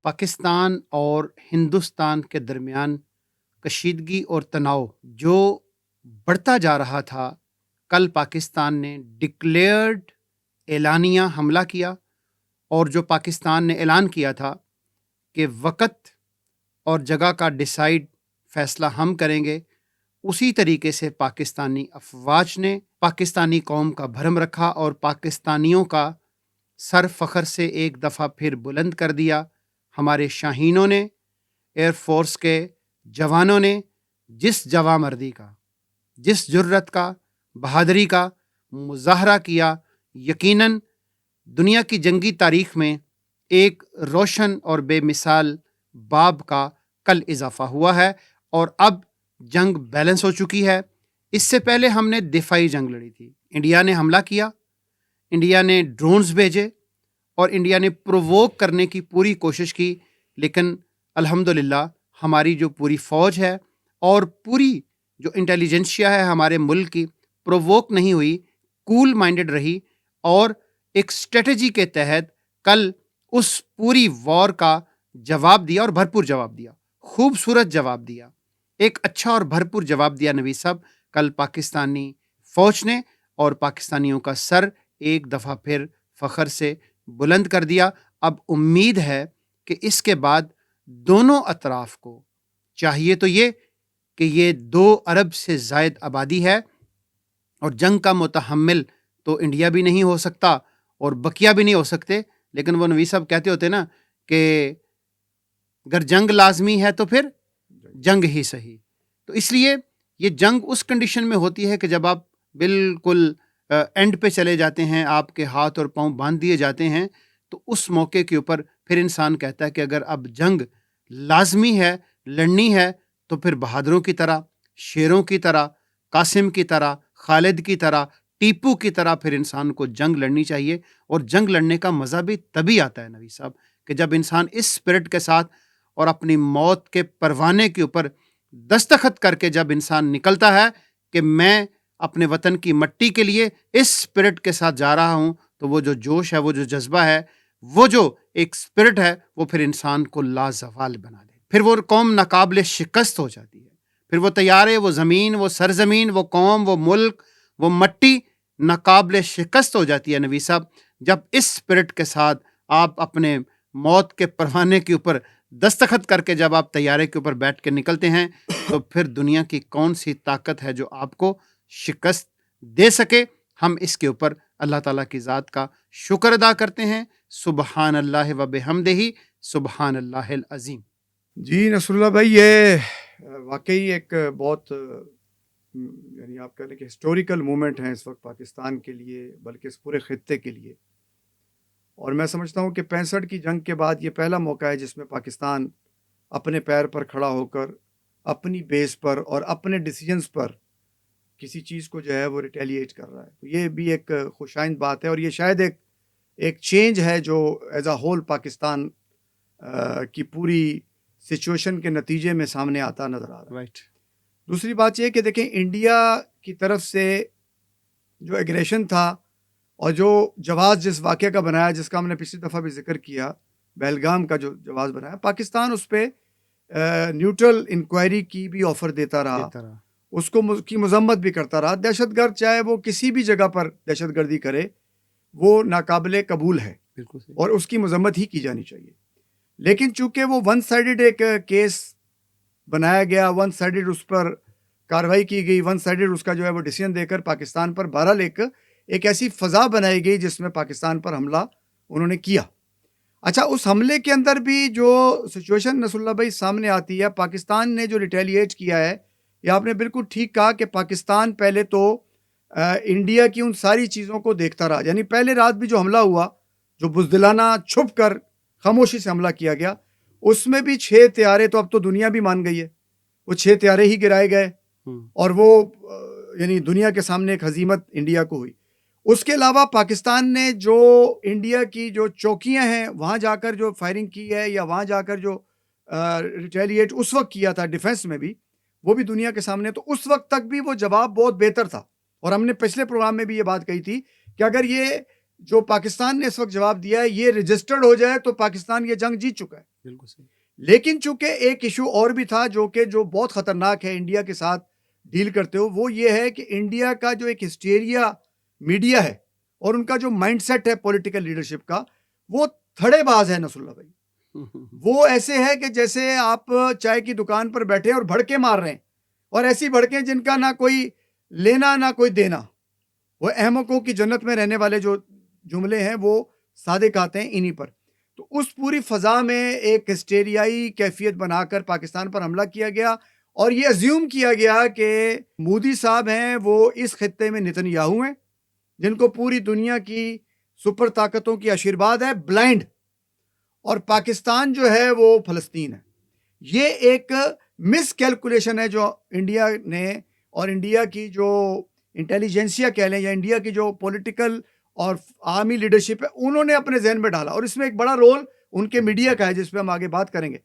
پاکستان اور ہندوستان کے درمیان کشیدگی اور تناؤ جو بڑھتا جا رہا تھا، کل پاکستان نے ڈکلیئرڈ اعلانیہ حملہ کیا، اور جو پاکستان نے اعلان کیا تھا کہ وقت اور جگہ کا فیصلہ ہم کریں گے، اسی طریقے سے پاکستانی افواج نے پاکستانی قوم کا بھرم رکھا اور پاکستانیوں کا سر فخر سے ایک دفعہ پھر بلند کر دیا۔ ہمارے شاہینوں نے، ایئر فورس کے جوانوں نے جس جوانمردی کا، جس جرت کا، بہادری کا مظاہرہ کیا، یقیناً دنیا کی جنگی تاریخ میں ایک روشن اور بے مثال باب کا کل اضافہ ہوا ہے، اور اب جنگ بیلنس ہو چکی ہے۔ اس سے پہلے ہم نے دفاعی جنگ لڑی تھی، انڈیا نے حملہ کیا، انڈیا نے ڈرونز بھیجے، اور انڈیا نے پروووک کرنے کی پوری کوشش کی، لیکن الحمدللہ ہماری جو پوری فوج ہے اور پوری جو انٹیلیجنسیا ہے ہمارے ملک کی، پروووک نہیں ہوئی، کول مائنڈڈ رہی، اور ایک اسٹریٹجی کے تحت کل اس پوری وار کا جواب دیا، اور بھرپور جواب دیا، خوبصورت جواب دیا، ایک اچھا اور بھرپور جواب دیا نبی صاحب کل پاکستانی فوج نے، اور پاکستانیوں کا سر ایک دفعہ پھر فخر سے بلند کر دیا۔ اب امید ہے کہ اس کے بعد دونوں اطراف کو چاہیے تو یہ کہ یہ 2 ارب سے زائد آبادی ہے، اور جنگ کا متحمل تو انڈیا بھی نہیں ہو سکتا اور بقیہ بھی نہیں ہو سکتے، لیکن وہ نبی صاحب کہتے ہوتے نا کہ اگر جنگ لازمی ہے تو پھر جنگ ہی صحیح۔ تو اس لیے یہ جنگ اس کنڈیشن میں ہوتی ہے کہ جب آپ بالکل اینڈ پہ چلے جاتے ہیں، آپ کے ہاتھ اور پاؤں باندھ دیے جاتے ہیں، تو اس موقع کے اوپر پھر انسان کہتا ہے کہ اگر اب جنگ لازمی ہے، لڑنی ہے، تو پھر بہادروں کی طرح، شیروں کی طرح، قاسم کی طرح، خالد کی طرح، ٹیپو کی طرح پھر انسان کو جنگ لڑنی چاہیے۔ اور جنگ لڑنے کا مزہ بھی تبھی آتا ہے نبی صاحب کہ جب انسان اس اسپرٹ کے ساتھ اور اپنی موت کے پروانے کے اوپر دستخط کر کے جب انسان نکلتا ہے کہ میں اپنے وطن کی مٹی کے لیے اس اسپرٹ کے ساتھ جا رہا ہوں، تو وہ جو جوش ہے، وہ جو جذبہ ہے، وہ جو ایک اسپرٹ ہے، وہ پھر انسان کو لازوال بنا دے۔ پھر وہ قوم ناقابل شکست ہو جاتی ہے، پھر وہ طیارے، وہ زمین، وہ سرزمین، وہ قوم، وہ ملک، وہ مٹی ناقابل شکست ہو جاتی ہے نبی صاحب جب اس اسپرٹ کے ساتھ آپ اپنے موت کے پروانے کے اوپر دستخط کر کے جب آپ طیارے کے اوپر بیٹھ کے نکلتے ہیں، تو پھر دنیا کی کون سی طاقت ہے جو آپ کو شکست دے سکے؟ ہم اس کے اوپر اللہ تعالیٰ کی ذات کا شکر ادا کرتے ہیں۔ سبحان اللہ و بحمدہ، سبحان اللہ العظیم۔ جی نصر اللہ بھائی، یہ واقعی ایک بہت یعنی آپ کہہ لیں کہ ہسٹوریکل مومنٹ ہیں اس وقت پاکستان کے لیے، بلکہ اس پورے خطے کے لیے۔ اور میں سمجھتا ہوں کہ 65 کی جنگ کے بعد یہ پہلا موقع ہے جس میں پاکستان اپنے پیر پر کھڑا ہو کر اپنی بیس پر اور اپنے ڈیسیجنز پر کسی چیز کو جو ہے وہ ریٹیلیٹ کر رہا ہے۔ تو یہ بھی ایک خوشائند بات ہے، اور یہ شاید ایک چینج ہے جو ایز اے ہول پاکستان کی پوری سچویشن کے نتیجے میں سامنے آتا نظر آ رہا ہے۔ دوسری بات یہ کہ دیکھیں، انڈیا کی طرف سے جو ایگریشن تھا اور جو جواز جس واقعے کا بنایا، جس کا ہم نے پچھلی دفعہ بھی ذکر کیا، بیلگام کا جو جواز بنایا، پاکستان اس پہ نیوٹرل انکوائری کی بھی آفر دیتا رہا، اس کو کی مذمت بھی کرتا رہا۔ دہشت گرد چاہے وہ کسی بھی جگہ پر دہشت گردی کرے، وہ ناقابل قبول ہے اور اس کی مذمت ہی کی جانی چاہیے۔ لیکن چونکہ وہ ون سائیڈڈ ایک کیس بنایا گیا، ون سائیڈڈ اس پر کارروائی کی گئی، ون سائیڈڈ اس کا جو ہے وہ ڈیسیژن دے کر پاکستان پر بہرحال ایک ایسی فضا بنائی گئی جس میں پاکستان پر حملہ انہوں نے کیا۔ اچھا، اس حملے کے اندر بھی جو سچویشن نصر اللہ بھائی سامنے آتی ہے، پاکستان نے جو ریٹیلیٹ کیا ہے، یہ آپ نے بالکل ٹھیک کہا کہ پاکستان پہلے تو انڈیا کی ان ساری چیزوں کو دیکھتا رہا۔ یعنی پہلے رات بھی جو حملہ ہوا، جو بزدلانہ چھپ کر خاموشی سے حملہ کیا گیا، اس میں بھی 6 طیارے تو اب تو دنیا بھی مان گئی ہے، وہ 6 طیارے ہی گرائے گئے، اور وہ یعنی دنیا کے سامنے ایک ہزیمت انڈیا کو ہوئی۔ اس کے علاوہ پاکستان نے جو انڈیا کی جو چوکیاں ہیں وہاں جا کر جو فائرنگ کی ہے، یا وہاں جا کر جو ریٹیلیٹ اس وقت کیا تھا ڈیفنس میں بھی، وہ بھی دنیا کے سامنے۔ تو اس وقت تک بھی وہ جواب بہت بہتر تھا، اور ہم نے پچھلے پروگرام میں بھی یہ بات کہی تھی کہ اگر یہ جو پاکستان نے اس وقت جواب دیا ہے یہ رجسٹرڈ ہو جائے تو پاکستان یہ جنگ جیت چکا ہے۔ بالکل صحیح. لیکن چونکہ ایک ایشو اور بھی تھا جو بہت خطرناک ہے انڈیا کے ساتھ ڈیل کرتے ہو، وہ یہ ہے کہ انڈیا کا جو ایک ہسٹیریا میڈیا ہے اور ان کا جو مائنڈ سیٹ ہے پولیٹیکل لیڈرشپ کا، وہ تھڑے باز ہے نصر اللہ بھائی. وہ ایسے ہے کہ جیسے آپ چائے کی دکان پر بیٹھے اور بھڑکے مار رہے ہیں، اور ایسی بھڑکیں جن کا نہ کوئی لینا نہ کوئی دینا. وہ احمقوں کی جنت میں رہنے والے جو جملے ہیں وہ صادق آتے ہیں انہی پر. تو اس پوری فضا میں ایک ہسٹیریائی کیفیت بنا کر پاکستان پر حملہ کیا گیا، اور یہ ازیوم کیا گیا کہ مودی صاحب ہیں وہ اس خطے میں نتن یاہو ہیں، جن کو پوری دنیا کی سپر طاقتوں کی آشیرواد ہے، بلائنڈ، اور پاکستان جو ہے وہ فلسطین ہے. یہ ایک مس کیلکولیشن ہے جو انڈیا نے، اور انڈیا کی جو انٹیلیجنسیا کہہ لیں یا انڈیا کی جو پولیٹیکل اور عوامی لیڈرشپ ہے، انہوں نے اپنے ذہن میں ڈالا، اور اس میں ایک بڑا رول ان کے میڈیا کا ہے جس پہ ہم آگے بات کریں گے.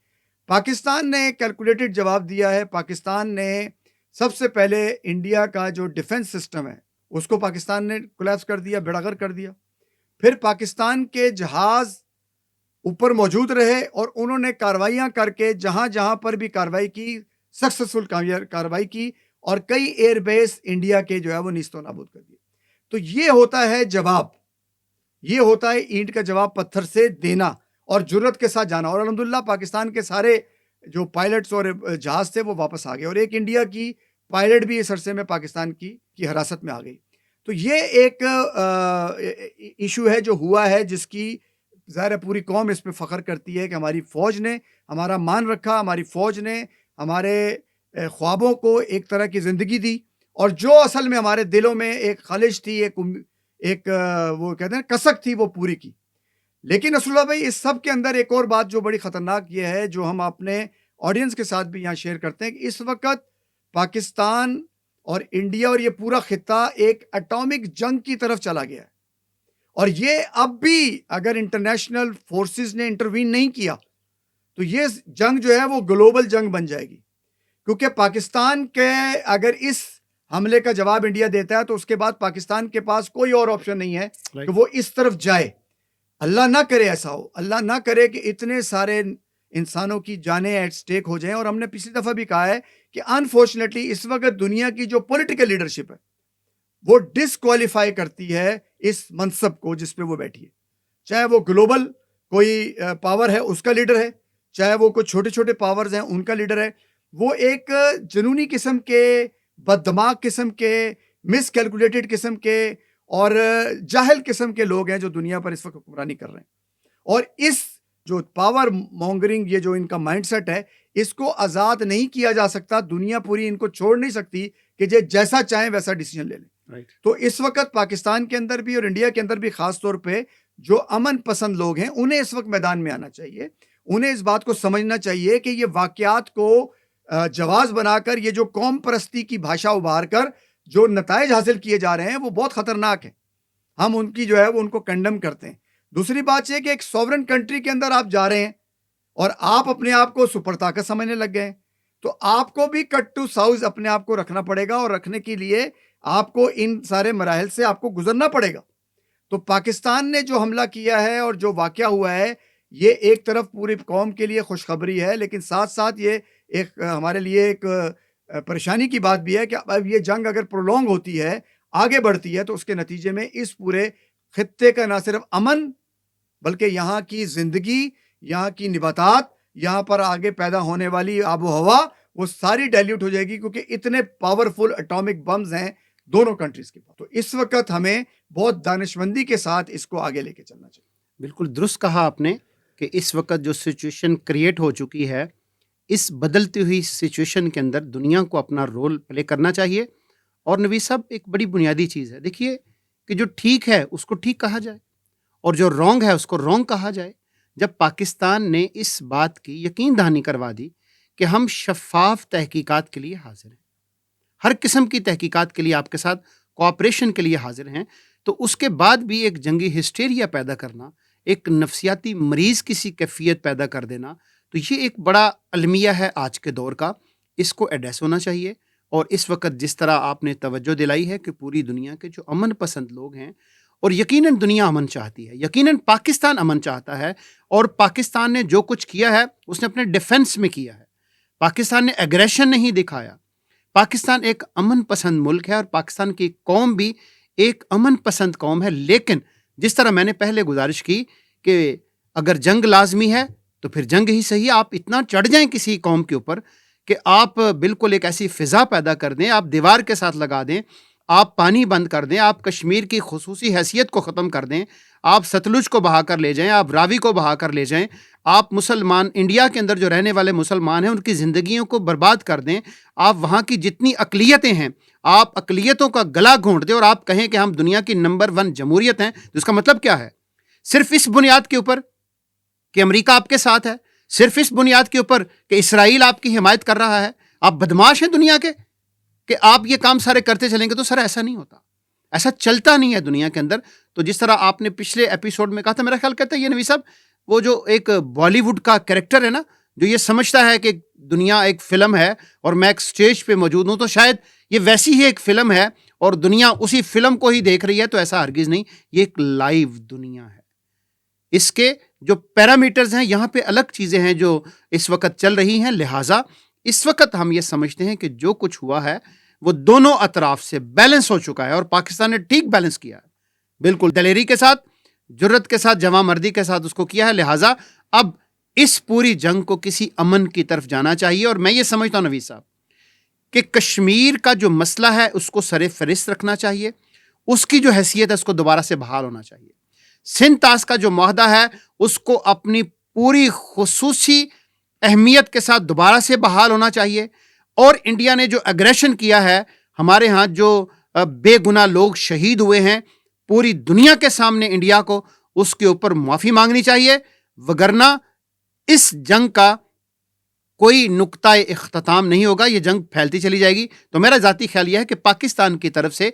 پاکستان نے کیلکولیٹڈ جواب دیا ہے. پاکستان نے سب سے پہلے انڈیا کا جو ڈیفنس سسٹم ہے اس کو پاکستان نے کولیپس کر دیا، بیڑا غرق کر دیا. پھر پاکستان کے جہاز اوپر موجود رہے اور انہوں نے کاروائیاں کر کے جہاں جہاں پر بھی کاروائی کی، سکسیسفل کاروائی کی، اور کئی ایئر بیس انڈیا کے جو ہے وہ نیست و نابود کر دیے. تو یہ ہوتا ہے جواب، یہ ہوتا ہے اینٹ کا جواب پتھر سے دینا اور جرت کے ساتھ جانا. اور الحمدللہ پاکستان کے سارے جو پائلٹس اور جہاز تھے وہ واپس آ گئے، اور ایک انڈیا کی پائلٹ بھی اس عرصے میں پاکستان کی حراست میں آ گئی. تو یہ ایک ایشو ہے جو ہوا ہے، جس کی ظاہر پوری قوم اس پہ فخر کرتی ہے کہ ہماری فوج نے ہمارا مان رکھا، ہماری فوج نے ہمارے خوابوں کو ایک طرح کی زندگی دی، اور جو اصل میں ہمارے دلوں میں ایک خالش تھی، ایک وہ کہتے ہیں کسک تھی، وہ پوری کی. لیکن نصر اللہ بھائی، اس سب کے اندر ایک اور بات جو بڑی خطرناک یہ ہے، جو ہم اپنے آڈینس کے ساتھ بھی یہاں شیئر کرتے ہیں، کہ اس وقت پاکستان اور انڈیا اور یہ پورا خطہ ایک اٹامک جنگ کی طرف چلا گیا ہے. اور یہ اب بھی اگر انٹرنیشنل فورسز نے انٹروین نہیں کیا تو یہ جنگ جو ہے وہ گلوبل جنگ بن جائے گی. کیونکہ پاکستان کے اگر اس حملے کا جواب انڈیا دیتا ہے تو اس کے بعد پاکستان کے پاس کوئی اور آپشن نہیں ہے کہ وہ اس طرف جائے. اللہ نہ کرے ایسا ہو، اللہ نہ کرے کہ اتنے سارے انسانوں کی جانیں ایٹ سٹیک ہو جائیں. اور ہم نے پچھلی دفعہ بھی کہا ہے کہ انفارچونیٹلی اس وقت دنیا کی جو پولیٹیکل لیڈرشپ ہے وہ ڈسکوالیفائی کرتی ہے اس منصب کو جس پہ وہ بیٹھی ہے. چاہے وہ گلوبل کوئی پاور ہے اس کا لیڈر ہے، چاہے وہ کوئی چھوٹے چھوٹے پاورز ہیں ان کا لیڈر ہے. وہ ایک جنونی قسم کے، بد دماغ قسم کے، مس کیلکولیٹڈ قسم کے اور جاہل قسم کے لوگ ہیں جو دنیا پر اس وقت حکمرانی کر رہے ہیں. اور اس جو پاور مونگرنگ، یہ جو ان کا مائنڈ سیٹ ہے، اس کو آزاد نہیں کیا جا سکتا. دنیا پوری ان کو چھوڑ نہیں سکتی کہ یہ جیسا چاہیں ویسا ڈیسیجن لے لیں. تو اس وقت پاکستان کے اندر بھی اور انڈیا کے اندر بھی خاص طور پہ جو امن پسند لوگ ہیں انہیں اس وقت میدان میں آنا چاہیے. انہیں اس بات کو سمجھنا چاہیے کہ یہ واقعات کو جواز بنا کر، یہ جو قوم پرستی کی بھاشا ابھار کر جو نتائج حاصل کیے جا رہے ہیں وہ بہت خطرناک ہیں. ہم ان کی جو ہے وہ ان کو کنڈم کرتے ہیں. دوسری بات یہ کہ ایک سوورن کنٹری کے اندر آپ جا رہے ہیں اور آپ اپنے آپ کو سپر طاقت سمجھنے لگ گئے ہیں، تو آپ کو بھی کٹ ٹو ساؤز اپنے آپ کو رکھنا پڑے گا، اور رکھنے کے لیے آپ کو ان سارے مراحل سے آپ کو گزرنا پڑے گا. تو پاکستان نے جو حملہ کیا ہے اور جو واقعہ ہوا ہے، یہ ایک طرف پوری قوم کے لیے خوشخبری ہے، لیکن ساتھ ساتھ یہ ایک ہمارے لیے ایک پریشانی کی بات بھی ہے کہ اب یہ جنگ اگر پرولونگ ہوتی ہے، آگے بڑھتی ہے، تو اس کے نتیجے میں اس پورے خطے کا نہ صرف امن بلکہ یہاں کی زندگی، یہاں کی نباتات، یہاں پر آگے پیدا ہونے والی آب و ہوا، وہ ساری ڈائلیوٹ ہو جائے گی، کیونکہ اتنے پاورفل اٹامک بمز ہیں دونوں کنٹریز کے پاس. تو اس وقت ہمیں بہت دانشمندی کے ساتھ اس کو آگے لے کے چلنا چاہیے. بالکل درست کہا آپ نے کہ اس وقت جو سچویشن کریٹ ہو چکی ہے، اس بدلتی ہوئی سچویشن کے اندر دنیا کو اپنا رول پلے کرنا چاہیے. اور نویس صاحب، ایک بڑی بنیادی چیز ہے، دیکھیے کہ جو ٹھیک ہے اس کو ٹھیک کہا جائے اور جو رونگ ہے اس کو رونگ کہا جائے. جب پاکستان نے اس بات کی یقین دہانی کروا دی کہ ہم شفاف تحقیقات کے لیے حاضر ہیں، ہر قسم کی تحقیقات کے لیے آپ کے ساتھ کوآپریشن کے لیے حاضر ہیں، تو اس کے بعد بھی ایک جنگی ہسٹیریا پیدا کرنا، ایک نفسیاتی مریض کسی کیفیت پیدا کر دینا، تو یہ ایک بڑا المیہ ہے آج کے دور کا. اس کو ایڈریس ہونا چاہیے. اور اس وقت جس طرح آپ نے توجہ دلائی ہے کہ پوری دنیا کے جو امن پسند لوگ ہیں اور یقیناً دنیا امن چاہتی ہے, یقیناً پاکستان امن چاہتا ہے, اور پاکستان نے جو کچھ کیا ہے اس نے اپنے ڈیفنس میں کیا ہے. پاکستان نے ایگریشن نہیں دکھایا. پاکستان ایک امن پسند ملک ہے, اور پاکستان کی قوم بھی ایک امن پسند قوم ہے. لیکن جس طرح میں نے پہلے گزارش کی کہ اگر جنگ لازمی ہے تو پھر جنگ ہی صحیح. آپ اتنا چڑھ جائیں کسی قوم کے اوپر کہ آپ بالکل ایک ایسی فضا پیدا کر دیں, آپ دیوار کے ساتھ لگا دیں, آپ پانی بند کر دیں, آپ کشمیر کی خصوصی حیثیت کو ختم کر دیں, آپ ستلج کو بہا کر لے جائیں, آپ راوی کو بہا کر لے جائیں, آپ مسلمان انڈیا کے اندر جو رہنے والے مسلمان ہیں ان کی زندگیوں کو برباد کر دیں, آپ وہاں کی جتنی اقلیتیں ہیں آپ اقلیتوں کا گلا گھونٹ دیں, اور آپ کہیں کہ ہم دنیا کی نمبر 1 جمہوریت ہیں, تو اس کا مطلب کیا ہے؟ صرف اس بنیاد کے اوپر کہ امریکہ آپ کے ساتھ ہے, صرف اس بنیاد کے اوپر کہ اسرائیل آپ کی حمایت کر رہا ہے, آپ بدماش ہیں دنیا کے کہ آپ یہ کام سارے کرتے چلیں گے. تو سر ایسا نہیں ہوتا, ایسا چلتا نہیں ہے دنیا کے اندر. تو جس طرح آپ نے پچھلے ایپیسوڈ میں کہا تھا, میرا خیال کرتا ہے یہ نوی صاحب وہ جو ایک بالی ووڈ کا کریکٹر ہے نا, جو یہ سمجھتا ہے کہ دنیا ایک فلم ہے اور میں ایک سٹیج پہ موجود ہوں, تو شاید یہ ویسی ہی ایک فلم ہے اور دنیا اسی فلم کو ہی دیکھ رہی ہے. تو ایسا ہرگز نہیں, یہ ایک لائیو دنیا ہے. اس کے جو پیرامیٹرز ہیں یہاں پہ الگ چیزیں ہیں جو اس وقت چل رہی ہیں. لہٰذا اس وقت ہم یہ سمجھتے ہیں کہ جو کچھ ہوا ہے وہ دونوں اطراف سے بیلنس ہو چکا ہے, اور پاکستان نے ٹھیک بیلنس کیا ہے, بالکل دلیری کے ساتھ, جرت کے ساتھ, جواں مردی کے ساتھ اس کو کیا ہے. لہٰذا اب اس پوری جنگ کو کسی امن کی طرف جانا چاہیے. اور میں یہ سمجھتا ہوں نوید صاحب کہ کشمیر کا جو مسئلہ ہے اس کو سر فہرست رکھنا چاہیے, اس کی جو حیثیت ہے اس کو دوبارہ سے بحال ہونا چاہیے. سندھ طاس کا جو معاہدہ ہے اس کو اپنی پوری خصوصی اہمیت کے ساتھ دوبارہ سے بحال ہونا چاہیے. اور انڈیا نے جو اگریشن کیا ہے, ہمارے ہاں جو بے گناہ لوگ شہید ہوئے ہیں, پوری دنیا کے سامنے انڈیا کو اس کے اوپر معافی مانگنی چاہیے, وگرنہ اس جنگ کا کوئی نقطہ اختتام نہیں ہوگا, یہ جنگ پھیلتی چلی جائے گی. تو میرا ذاتی خیال یہ ہے کہ پاکستان کی طرف سے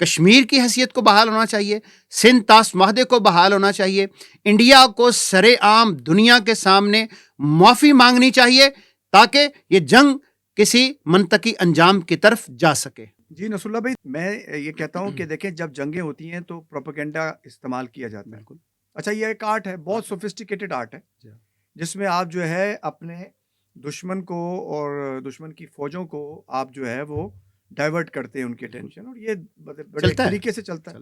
کشمیر کی حیثیت کو بحال ہونا چاہیے, سندھ طاس معاہدے کو بحال ہونا چاہیے, انڈیا کو سر عام دنیا کے سامنے معافی مانگنی چاہیے تاکہ یہ جنگ کسی منطقی انجام کی طرف جا سکے. جی نصر اللہ بھائی, میں یہ کہتا ہوں کہ دیکھیں جب جنگیں ہوتی ہیں تو پروپیگنڈا استعمال کیا جاتا ہے. بالکل. اچھا, یہ ایک آرٹ ہے, بہت سوفسٹیکیٹڈ آرٹ ہے, جس میں آپ جو ہے اپنے دشمن کو اور دشمن کی فوجوں کو آپ جو ہے وہ ڈائیورٹ کرتے ہیں ان کی اٹینشن, اور یہ بڑے طریقے سے چلتا ہے.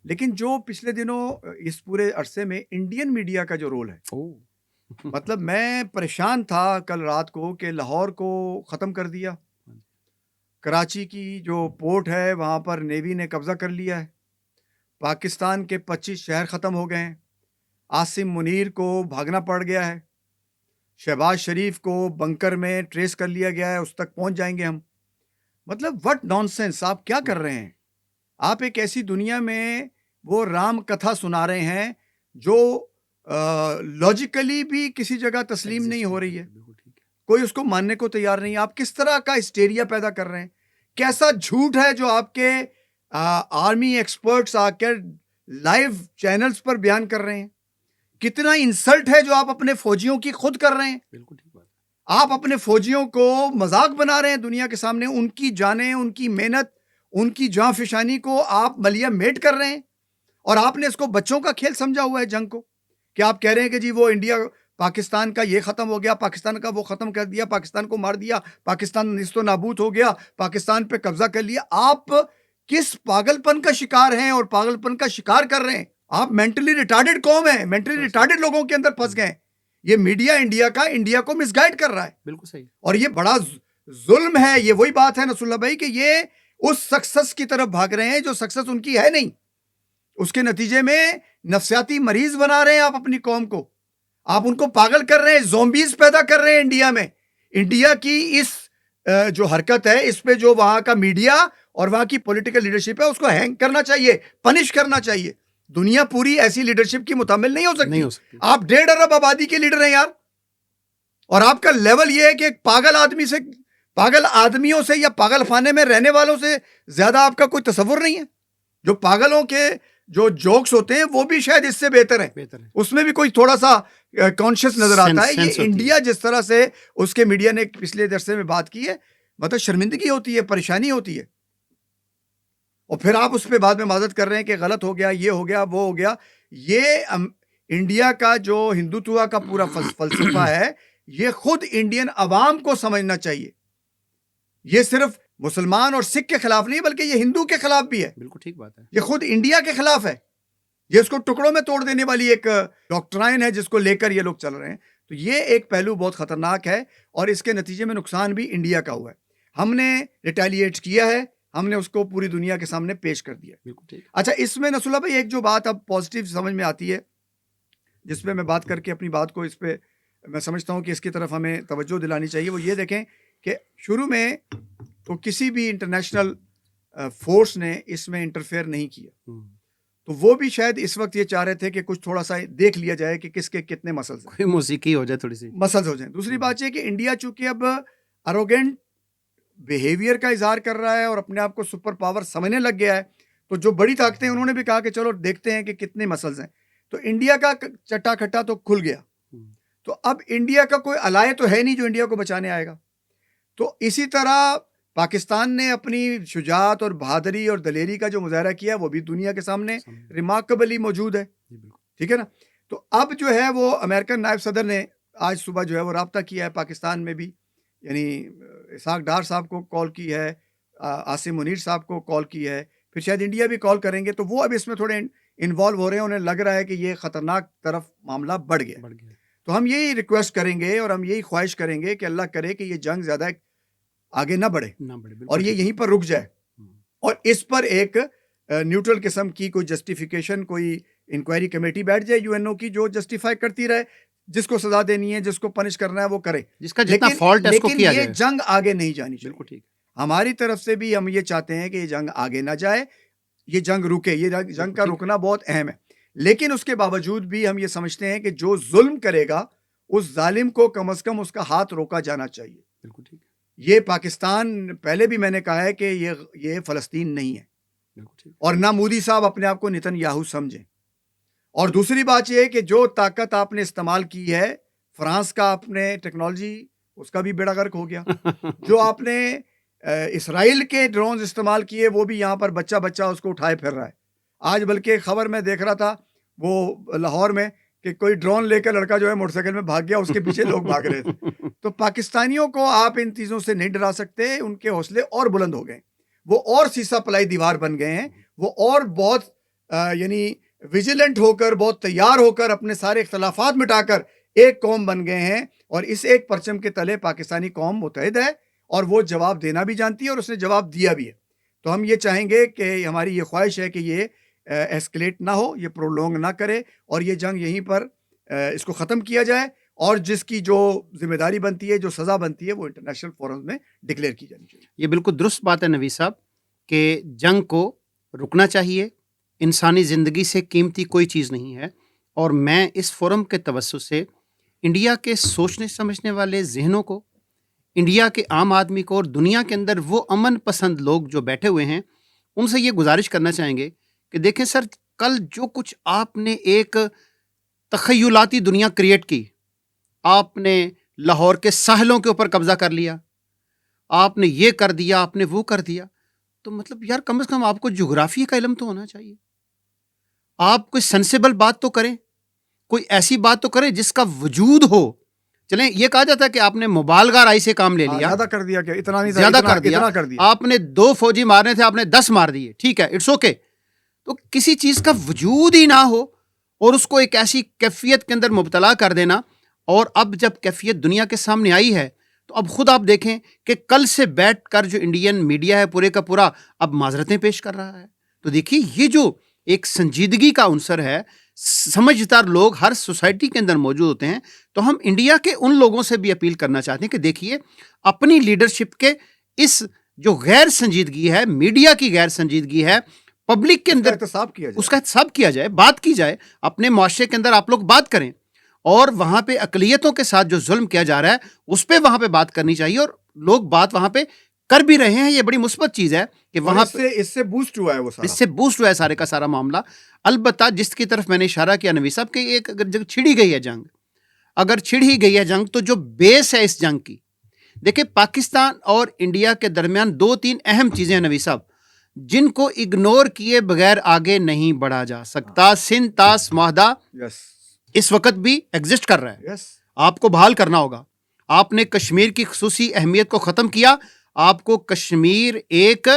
لیکن جو پچھلے دنوں اس پورے عرصے میں انڈین میڈیا کا جو رول ہے, مطلب میں پریشان تھا کل رات کو کہ لاہور کو ختم کر دیا, کراچی کی جو پورٹ ہے وہاں پر نیوی نے قبضہ کر لیا ہے, پاکستان کے 25 شہر ختم ہو گئے ہیں, عاصم منیر کو بھاگنا پڑ گیا ہے, شہباز شریف کو بنکر میں ٹریس کر لیا گیا ہے, اس تک پہنچ جائیں گے ہم. مطلب وٹ نان سینس, آپ کیا کر رہے ہیں؟ آپ ایک ایسی دنیا میں وہ رام کتھا سنا رہے ہیں جو لاجیکلی بھی کسی جگہ تسلیم نہیں ہو رہی ہے, کوئی اس کو ماننے کو تیار نہیں. آپ کس طرح کا ہسٹیریا پیدا کر رہے ہیں؟ کیسا جھوٹ ہے جو آپ کے آرمی ایکسپرٹس آ کر لائیو چینلز پر بیان کر رہے ہیں؟ کتنا انسلٹ ہے جو آپ اپنے فوجیوں کی خود کر رہے ہیں. بالکل ٹھیک بات. آپ اپنے فوجیوں کو مذاق بنا رہے ہیں دنیا کے سامنے, ان کی جانیں, ان کی محنت, ان کی جاں فشانی کو آپ ملیا میٹ کر رہے ہیں, اور آپ نے اس کو بچوں کا کھیل سمجھا ہوا ہے جنگ کو, کہ آپ کہہ رہے ہیں کہ جی وہ انڈیا پاکستان کا یہ ختم ہو گیا, پاکستان کا وہ ختم کر دیا, پاکستان کو مار دیا, پاکستان نیست و نابود ہو گیا, پاکستان پہ قبضہ کر لیا. آپ کس پاگل پن کا شکار ہیں اور پاگل پن کا شکار کر رہے ہیں؟ آپ مینٹلی ریٹارڈڈ قوم ہیں, مینٹلی ریٹارڈڈ لوگوں کے اندر پھنس گئے. یہ میڈیا انڈیا کو مس گائیڈ کر رہا ہے. بالکل صحیح. اور یہ بڑا ظلم ہے. یہ وہی بات ہے نصر اللہ بھائی کہ یہ اس سکسس کی طرف بھاگ رہے ہیں جو سکسس ان کی ہے نہیں. اس کے نتیجے میں نفسیاتی مریض بنا رہے ہیں آپ اپنی قوم کو, آپ ان کو پاگل کر رہے ہیں, زومبیز پیدا کر رہے ہیں انڈیا میں. انڈیا کی اس جو حرکت ہے اس پہ جو وہاں کا میڈیا اور وہاں کی پولیٹیکل لیڈرشپ ہے اس کو ہینگ کرنا چاہیے, پنش کرنا چاہیے. دنیا پوری ایسی لیڈرشپ کی متحمل نہیں ہو سکتی. آپ 1.5 ارب آبادی کے لیڈر ہیں یار, اور آپ کا لیول یہ ہے کہ ایک پاگل آدمیوں سے یا پاگل خانے میں رہنے والوں سے زیادہ آپ کا کوئی تصور نہیں ہے. جو پاگلوں کے جو جوکس ہوتے ہیں وہ بھی شاید اس سے بہتر ہیں, اس میں بھی کوئی تھوڑا سا کانشیس نظر آتا ہے. یہ انڈیا جس طرح سے اس کے میڈیا نے پچھلے درسے میں بات کی ہے, مطلب شرمندگی ہوتی ہے, پریشانی ہوتی ہے. اور پھر آپ اس پہ بعد میں معذرت کر رہے ہیں کہ غلط ہو گیا، یہ ہو گیا، وہ ہو گیا. یہ انڈیا کا جو ہندوتوا کا پورا فلسفہ ہے، یہ خود انڈین عوام کو سمجھنا چاہیے. یہ صرف مسلمان اور سکھ کے خلاف نہیں بلکہ یہ ہندو کے خلاف بھی ہے. بالکل ٹھیک بات ہے. یہ خود انڈیا کے خلاف ہے. یہ اس کو ٹکڑوں میں توڑ دینے والی ایک ڈاکٹرائن ہے جس کو لے کر یہ لوگ چل رہے ہیں. تو یہ ایک پہلو بہت خطرناک ہے اور اس کے نتیجے میں نقصان بھی انڈیا کا ہوا ہے. ہم نے ریٹیلیٹ کیا ہے، ہم نے اس کو پوری دنیا کے سامنے پیش کر دیا. بالکل ٹھیک. اچھا، اس میں نصر اللہ بھائی ایک جو بات اب پازیٹیو سمجھ میں آتی ہے، جس پہ میں بات کر کے اپنی بات کو اس پہ میں سمجھتا ہوں کہ اس کی طرف ہمیں توجہ دلانی چاہیے، وہ یہ دیکھیں کہ شروع میں تو کسی بھی انٹرنیشنل فورس نے اس میں انٹرفیئر نہیں کیا. تو وہ بھی شاید اس وقت یہ چاہ رہے تھے کہ کچھ تھوڑا سا دیکھ لیا جائے کہ کس کے کتنے مسلز ہیں، کوئی موسیقی ہو جائے، تھوڑی سی مسلز ہو جائیں. دوسری بات یہ کہ انڈیا چونکہ اب اروگینٹ بیہیویئر کا اظہار کر رہا ہے اور اپنے آپ کو سپر پاور سمجھنے لگ گیا ہے، تو جو بڑی طاقتیں انہوں نے بھی کہا کہ چلو دیکھتے ہیں کہ کتنے مسلز ہیں. تو انڈیا کا چٹا کھٹا تو کھل گیا. تو اب انڈیا کا کوئی الائے تو ہے نہیں جو انڈیا کو بچانے آئے گا. تو اسی طرح پاکستان نے اپنی شجاعت اور بہادری اور دلیری کا جو مظاہرہ کیا وہ بھی دنیا کے سامنے ریمارکیبلی موجود ہے. ٹھیک ہے نا. تو اب جو ہے وہ امریکن نائب صدر نے آج صبح جو ہے وہ رابطہ کیا ہے پاکستان میں بھی، یعنی اسحاق ڈار صاحب کو کال کی ہے، عاصم منیر صاحب کو کال کی ہے، پھر شاید انڈیا بھی کال کریں گے. تو وہ اب اس میں تھوڑے انوالو ہو رہے ہیں، انہیں لگ رہا ہے کہ یہ خطرناک طرف معاملہ بڑھ گیا. تو ہم یہی ریکویسٹ کریں گے اور ہم یہی خواہش کریں گے کہ اللہ کرے کہ یہ جنگ زیادہ آگے نہ بڑھے اور یہ یہیں پر رک جائے، اور اس پر ایک نیوٹرل قسم کی کوئی جسٹیفیکیشن، کوئی انکوائری کمیٹی بیٹھ جائے UN کی جو جسٹیفائی کرتی رہے، جس کو سزا دینی ہے، جس کو پنش کرنا ہے وہ کرے، جس کا جتنا فالٹ ہے اس کو کیا جائے. یہ جنگ آگے نہیں جانی چاہیے. بالکل ٹھیک. ہماری طرف سے بھی ہم یہ چاہتے ہیں کہ یہ جنگ آگے نہ جائے، یہ جنگ رکے. یہ جنگ کا رکنا بہت اہم ہے. لیکن اس کے باوجود بھی ہم یہ سمجھتے ہیں کہ جو ظلم کرے گا اس ظالم کو کم از کم اس کا ہاتھ روکا جانا چاہیے. بالکل ٹھیک. یہ پاکستان، پہلے بھی میں نے کہا ہے کہ یہ فلسطین نہیں ہے، اور نہ مودی صاحب اپنے آپ کو نتن یاہو سمجھیں. اور دوسری بات یہ ہے کہ جو طاقت آپ نے استعمال کی ہے، فرانس کا آپ نے ٹیکنالوجی، اس کا بھی بیڑا غرق ہو گیا. جو آپ نے اسرائیل کے ڈرونز استعمال کیے وہ بھی یہاں پر بچہ بچہ اس کو اٹھائے پھر رہا ہے. آج بلکہ خبر میں دیکھ رہا تھا وہ لاہور میں کہ کوئی ڈرون لے کر لڑکا جو ہے موٹر سائیکل میں بھاگ گیا، اس کے پیچھے لوگ بھاگ رہے تھے. تو پاکستانیوں کو آپ ان چیزوں سے نہیں ڈرا سکتے. ان کے حوصلے اور بلند ہو گئے، وہ اور سیسا پلائی دیوار بن گئے ہیں، وہ اور بہت یعنی ویجیلنٹ ہو کر، بہت تیار ہو کر اپنے سارے اختلافات مٹا کر ایک قوم بن گئے ہیں. اور اس ایک پرچم کے تلے پاکستانی قوم متحد ہے اور وہ جواب دینا بھی جانتی ہے اور اس نے جواب دیا بھی ہے. تو ہم یہ چاہیں گے کہ ہماری یہ خواہش ہے کہ یہ ایسکلیٹ نہ ہو، یہ پرولونگ نہ کرے، اور یہ جنگ یہیں پر اس کو ختم کیا جائے، اور جس کی جو ذمہ داری بنتی ہے، جو سزا بنتی ہے، وہ انٹرنیشنل فورم میں ڈکلیئر کی جانی چاہیے. یہ بالکل درست بات ہے نوید صاحب کہ جنگ کو رکنا چاہیے. انسانی زندگی سے قیمتی کوئی چیز نہیں ہے. اور میں اس فورم کے توسط سے انڈیا کے سوچنے سمجھنے والے ذہنوں کو، انڈیا کے عام آدمی کو، اور دنیا کے اندر وہ امن پسند لوگ جو بیٹھے ہوئے ہیں، ان سے یہ گزارش کرنا چاہیں گے کہ دیکھیں سر، کل جو کچھ آپ نے ایک تخیلاتی دنیا کریٹ کی، آپ نے لاہور کے ساحلوں کے اوپر قبضہ کر لیا، آپ نے یہ کر دیا، آپ نے وہ کر دیا، تو مطلب یار کم از کم آپ کو جغرافیہ کا علم تو ہونا چاہیے. آپ کوئی سینسیبل بات تو کریں، کوئی ایسی بات تو کریں جس کا وجود ہو. چلیں، یہ کہا جاتا ہے کہ آپ نے مبالغہ رائی سے کام لے لیا، زیادہ کر دیا، کہ اتنا نہیں، زیادہ کر دیا، اتنا کر دیا. آپ نے 2 فوجی مارنے تھے، آپ نے 10 مار دیے، ٹھیک ہے، اٹس اوکے. تو کسی چیز کا وجود ہی نہ ہو اور اس کو ایک ایسی کیفیت کے اندر مبتلا کر دینا. اور اب جب کیفیت دنیا کے سامنے آئی ہے تو اب خود آپ دیکھیں کہ کل سے بیٹھ کر جو انڈین میڈیا ہے پورے کا پورا اب معذرتیں پیش کر رہا ہے. تو دیکھیے یہ جو ایک سنجیدگی کا عنصر ہے، سمجھدار لوگ ہر سوسائٹی کے اندر موجود ہوتے ہیں. تو ہم انڈیا کے ان لوگوں سے بھی اپیل کرنا چاہتے ہیں کہ دیکھیے اپنی لیڈرشپ کے اس جو غیر سنجیدگی ہے، میڈیا کی غیر سنجیدگی ہے، پبلک کے اندر اس کا احتساب کیا جائے، بات کی جائے. اپنے معاشرے کے اندر آپ لوگ بات کریں، اور وہاں پہ اقلیتوں کے ساتھ جو ظلم کیا جا رہا ہے اس پہ وہاں پہ بات کرنی چاہیے. اور لوگ بات وہاں پہ کر بھی رہے ہیں. یہ بڑی مثبت چیز ہے کہ وہاں اس سے بوسٹ ہوا ہے، وہ اس سے بوسٹ ہوا ہے سارے کا سارا معاملہ. البتہ جس کی طرف میں نے اشارہ کیا نوید صاحب کہ ایک اگر جنگ چھڑی گئی ہے، جنگ اگر چھڑ ہی گئی ہے جنگ، تو جو بیس ہے اس جنگ کی، دیکھیں پاکستان اور انڈیا کے درمیان 2-3 اہم چیزیں ہیں نوید صاحب جن کو اگنور کیے بغیر آگے نہیں بڑھا جا سکتا. سندھ طاس معاہدہ یس اس وقت بھی ایگزسٹ کر رہا ہے. یس آپ کو بحال کرنا ہوگا. آپ نے کشمیر کی خصوصی اہمیت کو ختم کیا. آپ کو کشمیر ایک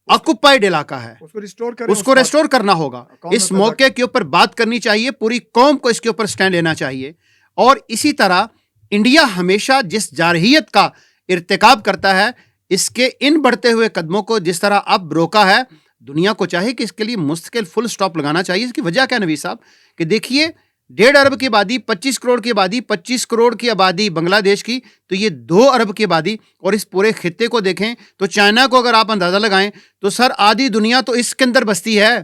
آکوپائڈ علاقہ ہے, اس کو ریسٹور کریں, اس کو ریسٹور کرنا ہوگا. اس موقع کے اوپر بات کرنی چاہیے, پوری قوم کو اس کے اوپر سٹینڈ لینا چاہیے. اور اسی طرح انڈیا ہمیشہ جس جارحیت کا ارتکاب کرتا ہے, اس کے ان بڑھتے ہوئے قدموں کو جس طرح اب روکا ہے, دنیا کو چاہیے کہ اس کے لیے مستقل فل سٹاپ لگانا چاہیے. اس کی وجہ کیا نبی صاحب, کہ دیکھیے 1.5 ارب کی آبادی, 25 کروڑ کی آبادی, 25 کروڑ کی آبادی بنگلہ دیش کی, تو یہ 2 ارب کی آبادی. اور اس پورے خطے کو دیکھیں تو چائنا کو اگر آپ اندازہ لگائیں تو سر آدھی دنیا تو اس کے اندر بستی ہے.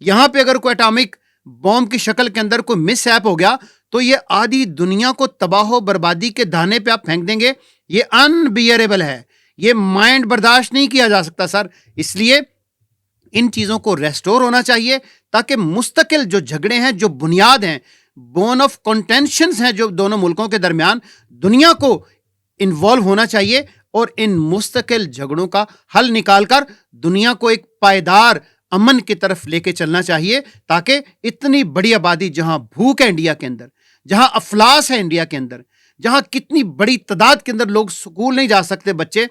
یہاں پہ اگر کوئی اٹامک بوم کی شکل کے اندر کوئی مس ایپ ہو گیا تو یہ آدھی دنیا کو تباہ و بربادی کے دانے پہ آپ پھینک دیں گے. یہ انبیئریبل ہے, یہ مائنڈ برداشت نہیں کیا جا سکتا سر. اس لیے ان چیزوں کو ریسٹور ہونا چاہیے تاکہ مستقل جو جھگڑے ہیں, جو بنیاد ہیں, بون آف کنٹینشنز ہیں جو دونوں ملکوں کے درمیان, دنیا کو انوالو ہونا چاہیے اور ان مستقل جھگڑوں کا حل نکال کر دنیا کو ایک پائیدار امن کی طرف لے کے چلنا چاہیے, تاکہ اتنی بڑی آبادی, جہاں بھوک ہے انڈیا کے اندر, جہاں افلاس ہے انڈیا کے اندر, جہاں کتنی بڑی تعداد کے اندر لوگ سکول نہیں جا سکتے, بچے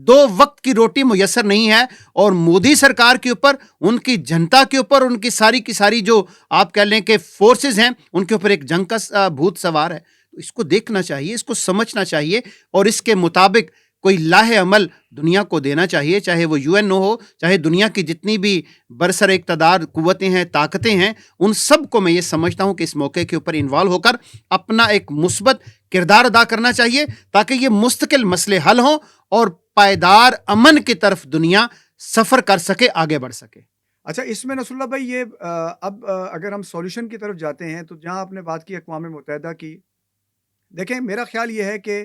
2 وقت کی روٹی میسر نہیں ہے, اور مودی سرکار کے اوپر, ان کی جنتا کے اوپر, ان کی ساری جو آپ کہہ لیں کہ فورسز ہیں, ان کے اوپر ایک جنگ کا بھوت سوار ہے. اس کو دیکھنا چاہیے, اس کو سمجھنا چاہیے, اور اس کے مطابق کوئی لاہ عمل دنیا کو دینا چاہیے, چاہے وہ UN ہو, چاہے دنیا کی جتنی بھی برسر اقتدار قوتیں ہیں, طاقتیں ہیں, ان سب کو میں یہ سمجھتا ہوں کہ اس موقع کے اوپر انوالو ہو کر اپنا ایک مثبت کردار ادا کرنا چاہیے, تاکہ یہ مستقل مسئلے حل ہوں اور پائیدار امن کی طرف دنیا سفر کر سکے, آگے بڑھ سکے. اچھا, اس میں نصر اللہ بھائی یہ اب اگر ہم سولوشن کی طرف جاتے ہیں تو جہاں آپ نے بات کی اقوام متحدہ کی, دیکھیں میرا خیال یہ ہے کہ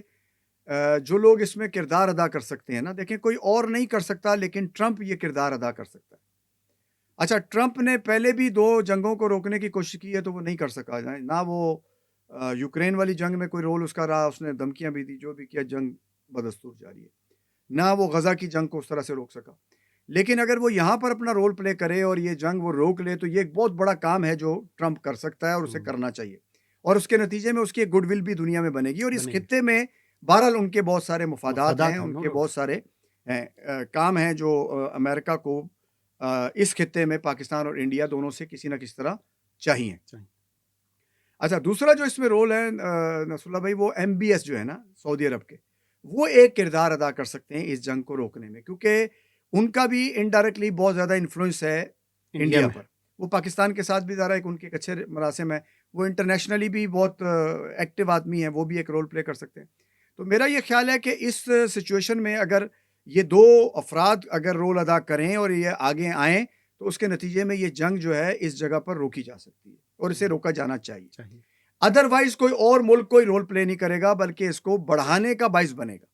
جو لوگ اس میں کردار ادا کر سکتے ہیں نا, دیکھیں کوئی اور نہیں کر سکتا, لیکن ٹرمپ یہ کردار ادا کر سکتا ہے. اچھا, ٹرمپ نے پہلے بھی 2 جنگوں کو روکنے کی کوشش کی ہے تو وہ نہیں کر سکا, نہ وہ یوکرین والی جنگ میں کوئی رول اس کا رہا, اس نے دھمکیاں بھی دی, جو بھی کیا, جنگ بدستور جاری ہے, نہ وہ غزہ کی جنگ کو اس طرح سے روک سکا. لیکن اگر وہ یہاں پر اپنا رول پلے کرے اور یہ جنگ وہ روک لے تو یہ ایک بہت بڑا کام ہے جو ٹرمپ کر سکتا ہے, اور اسے کرنا چاہیے, اور اس کے نتیجے میں اس کی ایک گڈ ول بھی دنیا میں بنے گی. اور اس خطے میں بہرحال ان کے بہت سارے مفادات ہیں, ان کے بہت سارے کام ہیں جو امریکہ کو اس خطے میں پاکستان اور انڈیا دونوں سے کسی نہ کسی طرح چاہیے. اچھا, دوسرا جو اس میں رول ہے نصر اللہ بھائی, وہ MBS جو ہے نا سعودی عرب کے, وہ ایک کردار ادا کر سکتے ہیں اس جنگ کو روکنے میں, کیونکہ ان کا بھی انڈائریکٹلی بہت زیادہ انفلوئنس ہے انڈیا پر. وہ پاکستان کے ساتھ بھی ذرا ایک ان کے اچھے مراسم ہیں, وہ انٹرنیشنلی بھی بہت ایکٹیو آدمی ہیں, وہ بھی ایک رول پلے کر سکتے ہیں. تو میرا یہ خیال ہے کہ اس سچویشن میں اگر یہ 2 افراد اگر رول ادا کریں اور یہ آگے آئیں تو اس کے نتیجے میں یہ جنگ جو ہے اس جگہ پر روکی جا سکتی ہے, اور اسے روکا جانا چاہیے. ادروائز کوئی اور ملک کوئی رول پلے نہیں کرے گا, بلکہ اس کو بڑھانے کا باعث بنے گا.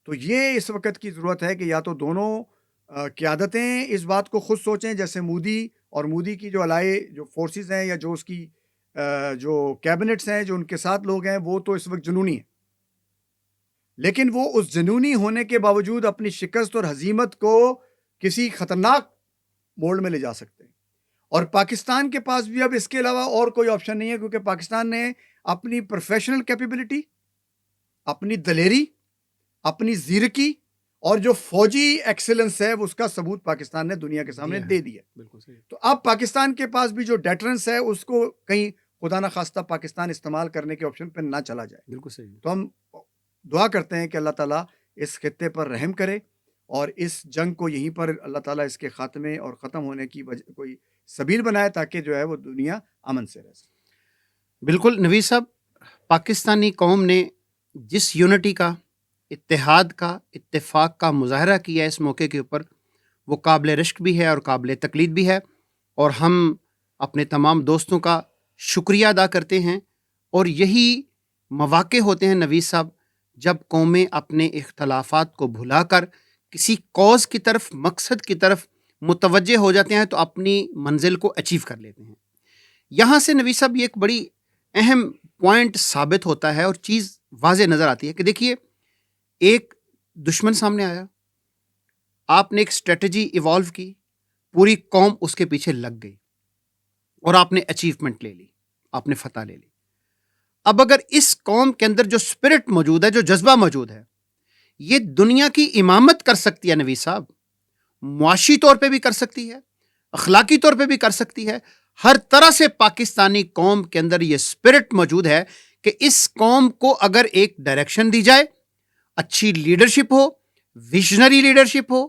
تو یہ اس وقت کی ضرورت ہے کہ یا تو دونوں قیادتیں اس بات کو خود سوچیں, جیسے مودی اور مودی کی جو الائے جو فورسز ہیں یا جو اس کی جو کیبنٹس ہیں, جو ان کے ساتھ لوگ ہیں, وہ تو اس وقت جنونی ہیں, لیکن وہ اس جنونی ہونے کے باوجود اپنی شکست اور ہزیمت کو کسی خطرناک موڑ میں لے جا سکتے ہیں. اور پاکستان کے پاس بھی اب اس کے علاوہ اور کوئی آپشن نہیں ہے, کیونکہ پاکستان نے اپنی پروفیشنل کیپیبلٹی, اپنی دلیری, اپنی زیرکی اور جو فوجی ایکسلنس ہے اس کا ثبوت پاکستان نے دنیا کے سامنے دے دیا. بالکل صحیح. تو اب پاکستان کے پاس بھی جو ڈیٹرنس ہے اس کو کہیں خدا نہ خواستہ پاکستان استعمال کرنے کے آپشن پہ نہ چلا جائے. بالکل صحیح. تو ہم دعا کرتے ہیں کہ اللہ تعالیٰ اس خطے پر رحم کرے اور اس جنگ کو یہیں پر اللہ تعالیٰ اس کے خاتمے اور ختم ہونے کی کوئی سبیل بنائے, تاکہ جو ہے وہ دنیا امن سے رہ سکے. بالکل نوید صاحب, پاکستانی قوم نے جس یونٹی کا, اتحاد کا, اتفاق کا مظاہرہ کیا اس موقع کے اوپر, وہ قابل رشک بھی ہے اور قابل تقلید بھی ہے, اور ہم اپنے تمام دوستوں کا شکریہ ادا کرتے ہیں. اور یہی مواقع ہوتے ہیں نوید صاحب جب قومیں اپنے اختلافات کو بھلا کر کسی کاز کی طرف, مقصد کی طرف متوجہ ہو جاتے ہیں تو اپنی منزل کو اچیو کر لیتے ہیں. یہاں سے نوید صاحب یہ ایک بڑی اہم پوائنٹ ثابت ہوتا ہے اور چیز واضح نظر آتی ہے کہ دیکھیے, ایک دشمن سامنے آیا, آپ نے ایک اسٹریٹجی ایوالو کی, پوری قوم اس کے پیچھے لگ گئی اور آپ نے اچیومنٹ لے لی, آپ نے فتح لے لی. اب اگر اس قوم کے اندر جو اسپرٹ موجود ہے, جو جذبہ موجود ہے, یہ دنیا کی امامت کر سکتی ہے نویز صاحب, معاشی طور پہ بھی کر سکتی ہے, اخلاقی طور پہ بھی کر سکتی ہے. ہر طرح سے پاکستانی قوم کے اندر یہ اسپرٹ موجود ہے کہ اس قوم کو اگر ایک ڈائریکشن دی جائے, اچھی لیڈرشپ ہو, ویژنری لیڈرشپ ہو,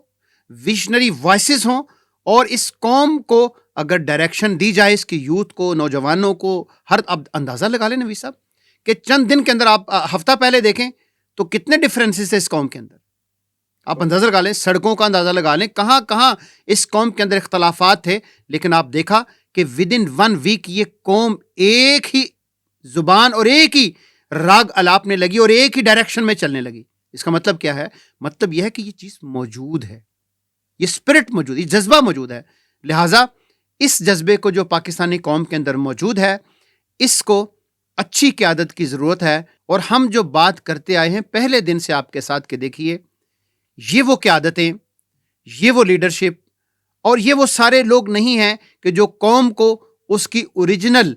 ویژنری وائسز ہوں, اور اس قوم کو اگر ڈائریکشن دی جائے, اس کی یوتھ کو, نوجوانوں کو, ہر اب اندازہ لگا لیں نویز صاحب کہ چند دن کے اندر, آپ ہفتہ پہلے دیکھیں تو کتنے ڈفرینسز ہے اس قوم کے اندر. آپ اندازہ لگا لیں, سڑکوں کا اندازہ لگا لیں, کہاں کہاں اس قوم کے اندر اختلافات تھے, لیکن آپ دیکھا کہ ود ان 1 ویک یہ قوم ایک ہی زبان اور ایک ہی راگ الاپنے لگی اور ایک ہی ڈائریکشن میں چلنے لگی. اس کا مطلب کیا ہے؟ مطلب یہ ہے کہ یہ چیز موجود ہے, یہ اسپرٹ موجود ہے, یہ جذبہ موجود ہے. لہٰذا اس جذبے کو جو پاکستانی قوم کے اندر موجود ہے, اس کو اچھی قیادت کی ضرورت ہے. اور ہم جو بات کرتے آئے ہیں پہلے دن سے آپ کے ساتھ, کہ دیکھیے یہ وہ قیادتیں, یہ وہ لیڈرشپ, اور یہ وہ سارے لوگ نہیں ہیں کہ جو قوم کو اس کی اوریجنل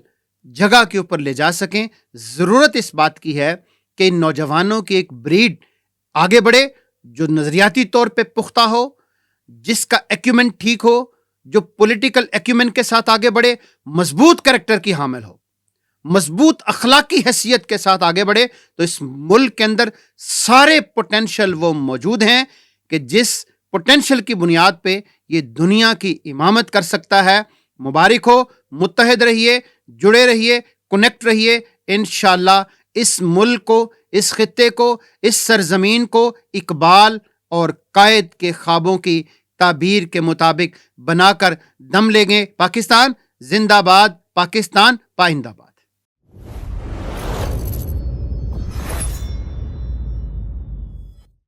جگہ کے اوپر لے جا سکیں. ضرورت اس بات کی ہے کہ ان نوجوانوں کی ایک بریڈ آگے بڑھے, جو نظریاتی طور پہ پختہ ہو, جس کا ایکیومن ٹھیک ہو, جو پولیٹیکل ایکیومن کے ساتھ آگے بڑھے, مضبوط کریکٹر کی حامل ہو, مضبوط اخلاقی حیثیت کے ساتھ آگے بڑھے. تو اس ملک کے اندر سارے پوٹینشل وہ موجود ہیں کہ جس پوٹینشل کی بنیاد پہ یہ دنیا کی امامت کر سکتا ہے. مبارک ہو, متحد رہیے, جڑے رہیے, کنیکٹ رہیے. انشاءاللہ اس ملک کو, اس خطے کو, اس سرزمین کو اقبال اور قائد کے خوابوں کی تعبیر کے مطابق بنا کر دم لیں گے. پاکستان زندہ باد, پاکستان پائندہ باد.